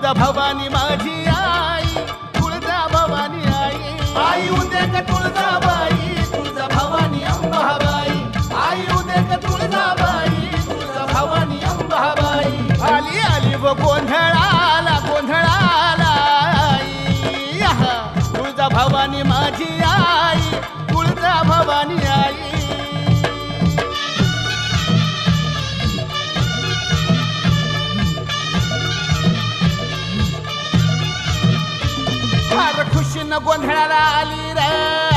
तुळजा भवानी माझी आई, तुळजा भवानी आई, आई उदे ग तुळजाबाई, तुळजा भवानी अंबाबाई, आई उदे ग तुळजाबाई, तुळजा भवानी अंबाबाई. आली आली व गोंधळाला गोंधळाला आई, आहा, तुळजा भवानी माझी आई, तुळजा भवानी आई. फार खुशीनं गोंधळाला आली रे,